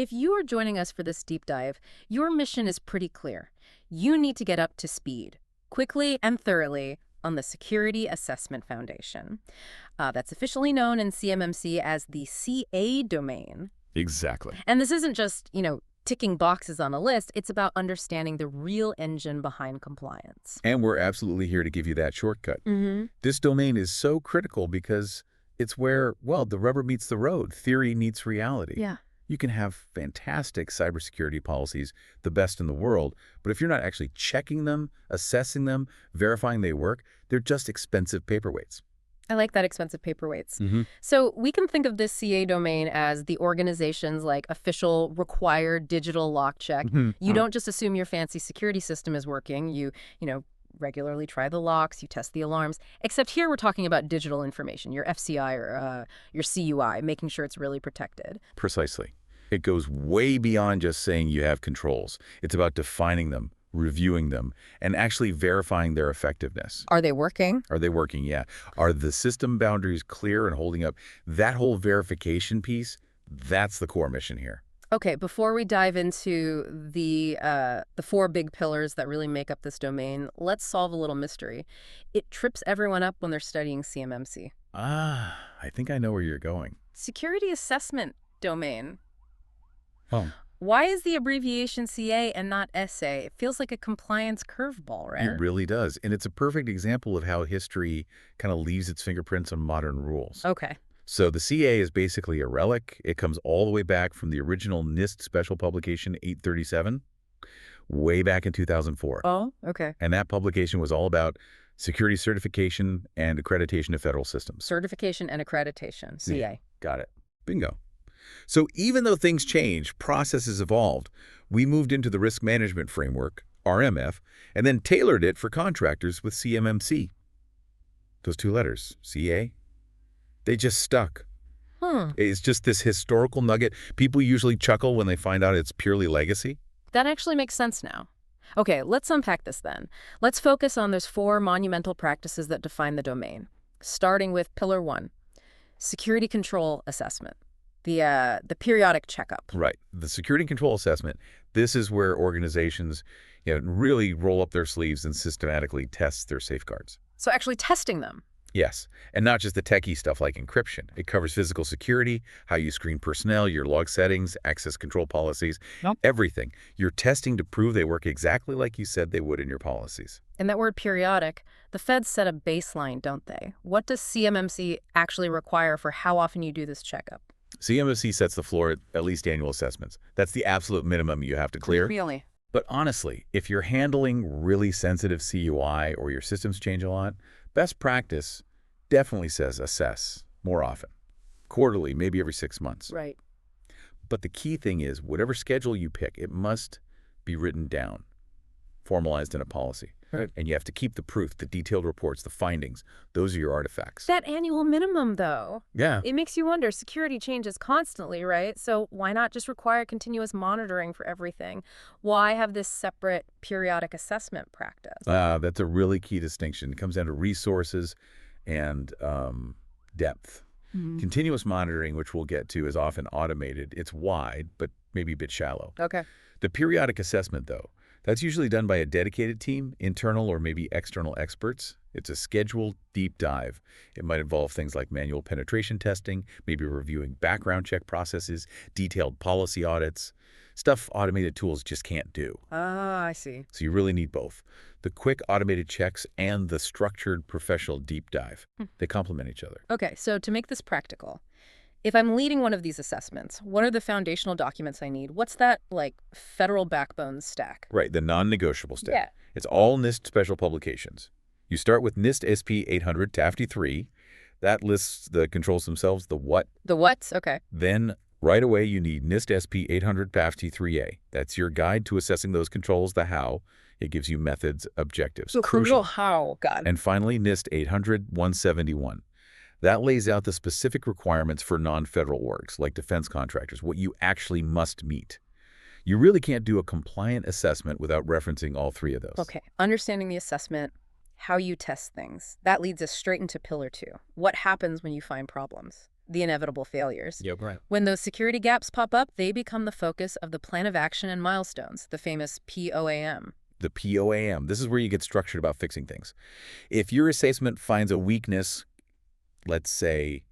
If you are joining us for this deep dive, your mission is pretty clear. You need to get up to speed, quickly and thoroughly, on the Security Assessment Foundation. That's officially known in CMMC as the CA domain. Exactly. And this isn't just, ticking boxes on a list. It's about understanding the real engine behind compliance. And we're absolutely here to give you that shortcut. This domain is so critical because it's where, well, the rubber meets the road. Theory meets reality. Yeah. You can have fantastic cybersecurity policies, the best in the world, but if you're not actually checking them, assessing them, verifying they work, they're just expensive paperweights. I like that, expensive paperweights. So we can think of this CA domain as the organization's official required digital lock check. You don't just assume your fancy security system is working. You regularly try the locks, you test the alarms. Except here we're talking about digital information, your FCI or your CUI, making sure it's really protected. Precisely. It goes way beyond just saying you have controls. It's about defining them, reviewing them, and actually verifying their effectiveness. Are they working? Are they working? Yeah. Are the system boundaries clear and holding up? That whole verification piece, that's the core mission here. Okay, before we dive into the 4 big pillars that really make up this domain, let's solve a little mystery. It trips everyone up when they're studying CMMC. I think I know where you're going. Security Assessment Domain. Oh. Why is the abbreviation CA and not SA? It feels like a compliance curveball, right? It really does. And it's a perfect example of how history kind of leaves its fingerprints on modern rules. Okay. So the CA is basically a relic. It comes all the way back from the original NIST Special Publication 837, way back in 2004. Oh, okay. And that publication was all about security certification and accreditation of federal systems. Certification and accreditation, CA. Yeah, got it. Bingo. So even though things change, processes evolved, we moved into the risk management framework, RMF, and then tailored it for contractors with CMMC. Those 2 letters, CA, they just stuck. It's just this historical nugget. People usually chuckle when they find out it's purely legacy. That actually makes sense now. Okay, let's unpack this then. Let's focus on those 4 monumental practices that define the domain, starting with Pillar 1, Security Control Assessment. The periodic checkup. Right. The security control assessment, this is where organizations really roll up their sleeves and systematically test their safeguards. So actually testing them. Yes. And not just the techie stuff like encryption. It covers physical security, how you screen personnel, your log settings, access control policies, everything. You're testing to prove they work exactly like you said they would in your policies. And that word periodic, the feds set a baseline, don't they? What does CMMC actually require for how often you do this checkup? CMMC sets the floor at least annual assessments. That's the absolute minimum you have to clear. Really? But honestly, if you're handling really sensitive CUI or your systems change a lot, best practice definitely says assess more often. Quarterly, maybe every 6 months. Right. But the key thing is, whatever schedule you pick, it must be written down, formalized in a policy. Right. And you have to keep the proof, the detailed reports, the findings. Those are your artifacts. That annual minimum, though. Yeah. It makes you wonder. Security changes constantly, right? So why not just require continuous monitoring for everything? Why have this separate periodic assessment practice? That's a really key distinction. It comes down to resources and depth. Continuous monitoring, which we'll get to, is often automated. It's wide, but maybe a bit shallow. Okay. The periodic assessment, though, that's usually done by a dedicated team, internal or maybe external experts. It's a scheduled deep dive. It might involve things like manual penetration testing, maybe reviewing background check processes, detailed policy audits, stuff automated tools just can't do. Ah, I see. So you really need both. The quick automated checks and the structured professional deep dive. They complement each other. Okay, so to make this practical, if I'm leading one of these assessments, what are the foundational documents I need? What's that, federal backbone stack? Right, the non-negotiable stack. Yeah. It's all NIST special publications. You start with NIST SP 800 TAFTI 3. That lists the controls themselves, the what. The what? Okay. Then right away you need NIST SP 800 PAFTI 3A. That's your guide to assessing those controls, the how. It gives you methods, objectives. So crucial how, God. And finally, NIST 800 171. That lays out the specific requirements for non-federal works, like defense contractors, what you actually must meet. You really can't do a compliant assessment without referencing all 3 of those. Okay, understanding the assessment, how you test things. That leads us straight into Pillar 2. What happens when you find problems? the inevitable failures. Yep, right. When those security gaps pop up, they become the focus of the plan of action and milestones, the famous POAM. The POAM. This is where you get structured about fixing things. If your assessment finds a weakness, let's say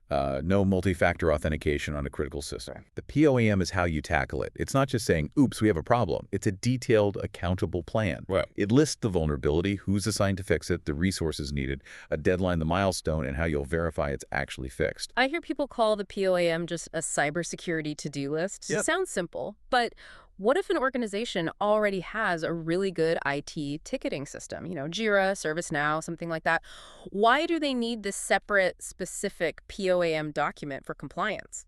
no multi-factor authentication on a critical system, the POAM is how you tackle it. It's not just saying, oops, we have a problem. It's a detailed, accountable plan. Right. It lists the vulnerability, who's assigned to fix it, the resources needed, a deadline, the milestone, and how you'll verify it's actually fixed. I hear people call the POAM just a cybersecurity to-do list. Yep. It sounds simple, but what if an organization already has a really good IT ticketing system? Jira, ServiceNow, something like that. Why do they need this separate, specific POAM document for compliance?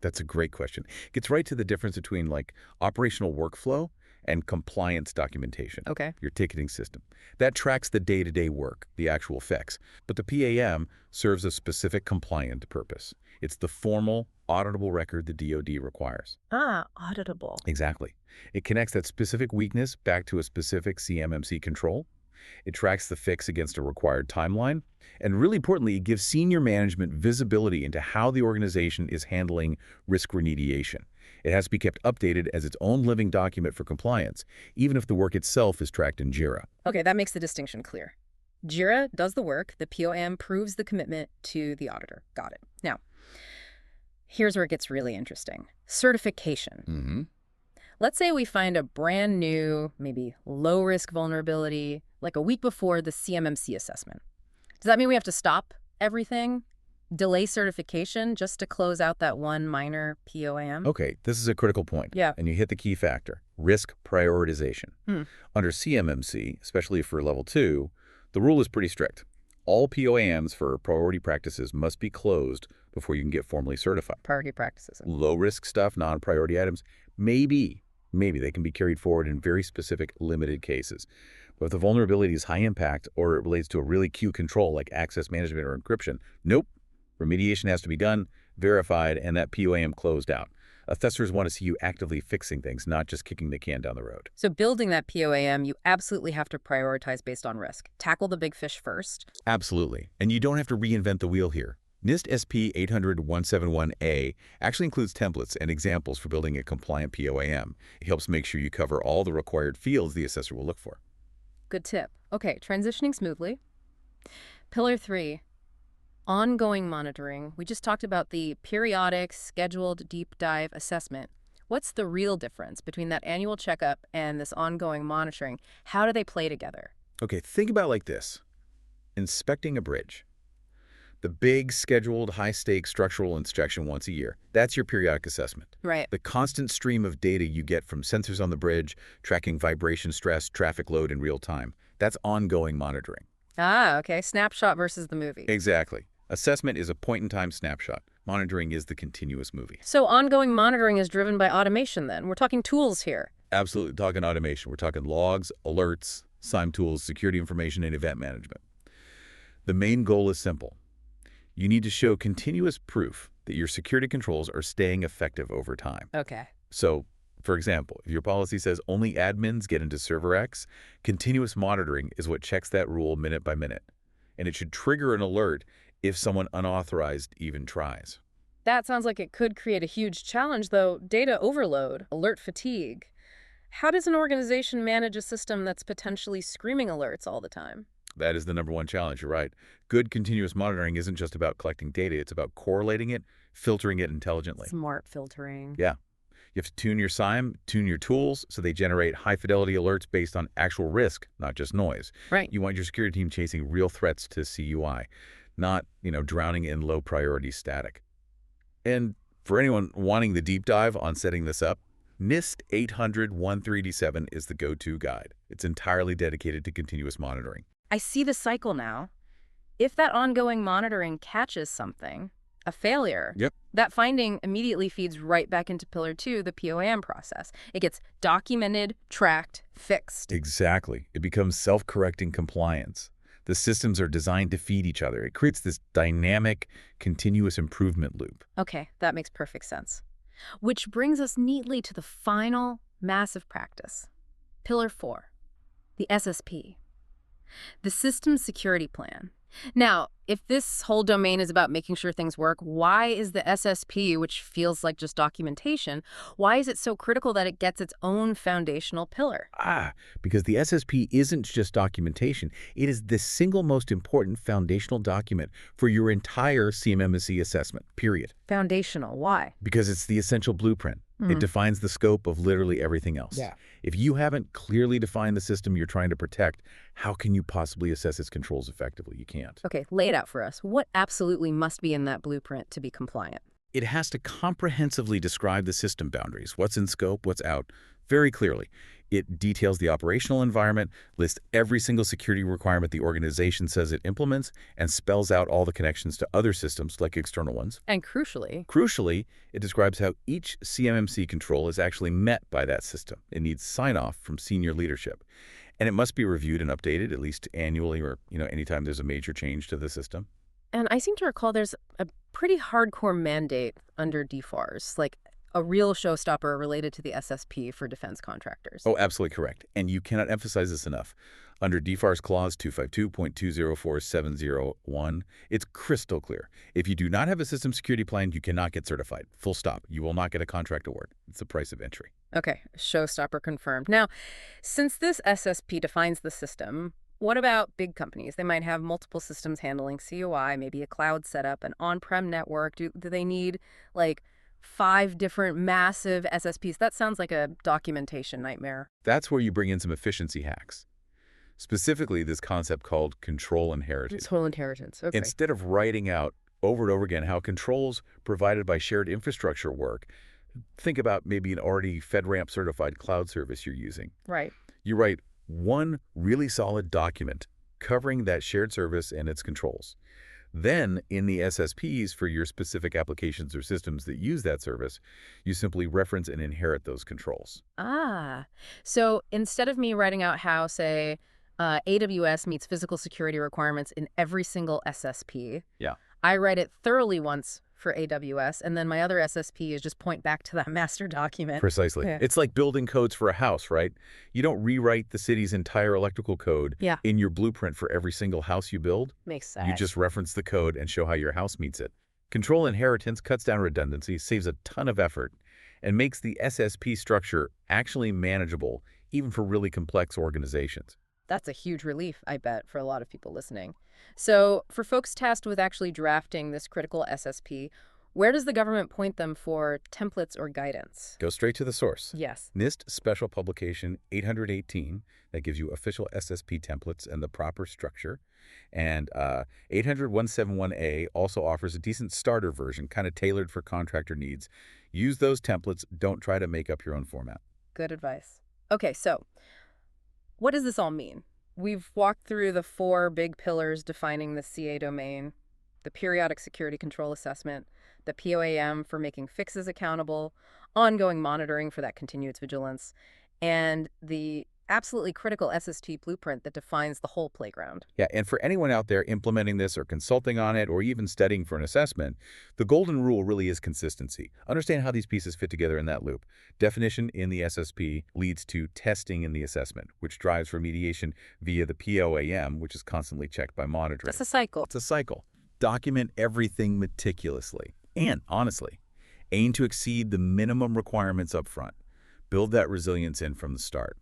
That's a great question. It gets right to the difference between operational workflow and compliance documentation. Okay. Your ticketing system. That tracks the day-to-day work, the actual fix. But the PAM serves a specific compliant purpose. It's the formal, auditable record the DoD requires. Ah, auditable. Exactly. It connects that specific weakness back to a specific CMMC control. It tracks the fix against a required timeline. And really importantly, it gives senior management visibility into how the organization is handling risk remediation. It has to be kept updated as its own living document for compliance, even if the work itself is tracked in Jira. Okay, that makes the distinction clear. Jira does the work. The POAM proves the commitment to the auditor. Got it. Now, here's where it gets really interesting. Certification. Mm-hmm. Let's say we find a brand new, maybe low-risk vulnerability, like a week before the CMMC assessment. Does that mean we have to stop everything, delay certification just to close out that one minor POAM? Okay, this is a critical point. Yeah. And you hit the key factor, risk prioritization. Hmm. Under CMMC, especially for level 2, the rule is pretty strict. All POAMs for priority practices must be closed before you can get formally certified. Priority practices. Low-risk stuff, non-priority items, maybe they can be carried forward in very specific, limited cases. But if the vulnerability is high impact or it relates to a really key control like access management or encryption, nope. Remediation has to be done, verified, and that POAM closed out. Assessors want to see you actively fixing things, not just kicking the can down the road. So building that POAM, you absolutely have to prioritize based on risk. Tackle the big fish first. Absolutely. And you don't have to reinvent the wheel here. NIST SP 800-171A actually includes templates and examples for building a compliant POAM. It helps make sure you cover all the required fields the assessor will look for. Good tip. Okay, transitioning smoothly. Pillar 3, ongoing monitoring. We just talked about the periodic, scheduled deep dive assessment. What's the real difference between that annual checkup and this ongoing monitoring? How do they play together? Okay, think about it like this. Inspecting a bridge. The big, scheduled, high-stakes structural inspection once a year. That's your periodic assessment. Right. The constant stream of data you get from sensors on the bridge, tracking vibration stress, traffic load in real time. That's ongoing monitoring. Ah, okay. Snapshot versus the movie. Exactly. Assessment is a point-in-time snapshot. Monitoring is the continuous movie. So ongoing monitoring is driven by automation then. We're talking tools here. Absolutely. Talking automation. We're talking logs, alerts, SIEM tools, security information, and event management. The main goal is simple. You need to show continuous proof that your security controls are staying effective over time. Okay. So, for example, if your policy says only admins get into server X, continuous monitoring is what checks that rule minute by minute. And it should trigger an alert if someone unauthorized even tries. That sounds like it could create a huge challenge, though. Data overload, alert fatigue. How does an organization manage a system that's potentially screaming alerts all the time? That is the number one challenge, you're right. Good continuous monitoring isn't just about collecting data, it's about correlating it, filtering it intelligently. Smart filtering. Yeah. You have to tune your SIEM, tune your tools, so they generate high-fidelity alerts based on actual risk, not just noise. Right. You want your security team chasing real threats to CUI, not, drowning in low-priority static. And for anyone wanting the deep dive on setting this up, NIST 800-1387 is the go-to guide. It's entirely dedicated to continuous monitoring. I see the cycle now. If that ongoing monitoring catches something, a failure, Yep. that finding immediately feeds right back into Pillar 2, the POAM process. It gets documented, tracked, fixed. Exactly. It becomes self-correcting compliance. The systems are designed to feed each other. It creates this dynamic, continuous improvement loop. Okay, that makes perfect sense. Which brings us neatly to the final massive practice. Pillar 4, the SSP. The System Security Plan. Now, if this whole domain is about making sure things work, why is the SSP, which feels like just documentation, why is it so critical that it gets its own foundational pillar? Because the SSP isn't just documentation. It is the single most important foundational document for your entire CMMC assessment, period. Foundational, why? Because it's the essential blueprint. It defines the scope of literally everything else. Yeah. If you haven't clearly defined the system you're trying to protect, how can you possibly assess its controls effectively? You can't. Okay, lay it out for us. What absolutely must be in that blueprint to be compliant? It has to comprehensively describe the system boundaries, what's in scope, what's out, very clearly. It details the operational environment, lists every single security requirement the organization says it implements, and spells out all the connections to other systems, like external ones. And crucially, Crucially, it describes how each CMMC control is actually met by that system. It needs sign-off from senior leadership. And it must be reviewed and updated at least annually or, anytime there's a major change to the system. and I seem to recall there's a pretty hardcore mandate under DFARS, like a real showstopper related to the SSP for defense contractors. Oh, absolutely correct. And you cannot emphasize this enough. Under DFARS Clause 252.204701, it's crystal clear. If you do not have a system security plan, you cannot get certified. Full stop. You will not get a contract award. It's the price of entry. Okay, showstopper confirmed. Now, since this SSP defines the system, what about big companies? They might have multiple systems handling COI, maybe a cloud setup, an on-prem network. Do they need, like, 5 different massive SSPs? That sounds like a documentation nightmare. That's where you bring in some efficiency hacks. Specifically, this concept called control inheritance. Total inheritance, okay. Instead of writing out over and over again how controls provided by shared infrastructure work, think about maybe an already FedRAMP certified cloud service you're using. Right. You write one really solid document covering that shared service and its controls. Then, in the SSPs for your specific applications or systems that use that service, you simply reference and inherit those controls. So instead of me writing out how, say, AWS meets physical security requirements in every single SSP, Yeah. I write it thoroughly once for AWS, and then my other SSP is just point back to that master document. Precisely. Yeah. It's like building codes for a house, right? You don't rewrite the city's entire electrical code Yeah. in your blueprint for every single house you build. Makes sense. You just reference the code and show how your house meets it. Control inheritance cuts down redundancy, saves a ton of effort, and makes the SSP structure actually manageable, even for really complex organizations. That's a huge relief, I bet, for a lot of people listening. So for folks tasked with actually drafting this critical SSP, where does the government point them for templates or guidance? Go straight to the source. Yes. NIST Special Publication 818, that gives you official SSP templates and the proper structure. And 800.171a also offers a decent starter version, kind of tailored for contractor needs. Use those templates. Don't try to make up your own format. Good advice. Okay, so what does this all mean? We've walked through the 4 big pillars defining the CA domain: the periodic security control assessment, the POAM for making fixes accountable, ongoing monitoring for that continuous vigilance, and the absolutely critical SST blueprint that defines the whole playground. Yeah, and for anyone out there implementing this or consulting on it or even studying for an assessment, the golden rule really is consistency. Understand how these pieces fit together in that loop. Definition in the SSP leads to testing in the assessment, which drives remediation via the POAM, which is constantly checked by monitoring. That's a cycle. It's a cycle. Document everything meticulously. And honestly, aim to exceed the minimum requirements up front. Build that resilience in from the start.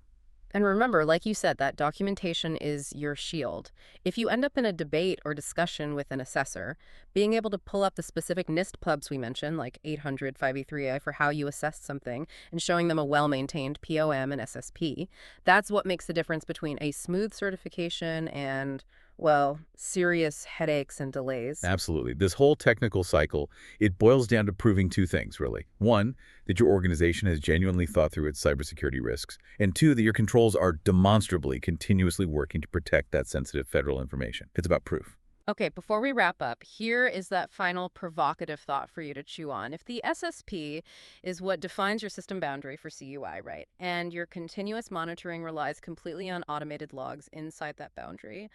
And remember, like you said, that documentation is your shield. If you end up in a debate or discussion with an assessor, being able to pull up the specific NIST pubs we mentioned, like 800 5E3A for how you assessed something, and showing them a well-maintained POM and SSP, that's what makes the difference between a smooth certification and, well, serious headaches and delays. Absolutely. This whole technical cycle, it boils down to proving 2 things, really. 1, that your organization has genuinely thought through its cybersecurity risks. And 2, that your controls are demonstrably continuously working to protect that sensitive federal information. It's about proof. Okay, before we wrap up, here is that final provocative thought for you to chew on. If the SSP is what defines your system boundary for CUI, right, and your continuous monitoring relies completely on automated logs inside that boundary,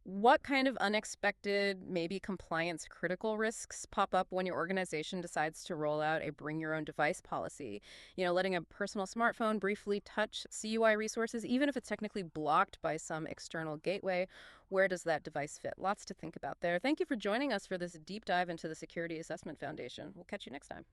What kind of unexpected, maybe compliance-critical risks pop up when your organization decides to roll out a bring-your-own-device policy? Letting a personal smartphone briefly touch CUI resources, even if it's technically blocked by some external gateway, where does that device fit? Lots to think about there. Thank you for joining us for this deep dive into the Security Assessment Foundation. We'll catch you next time.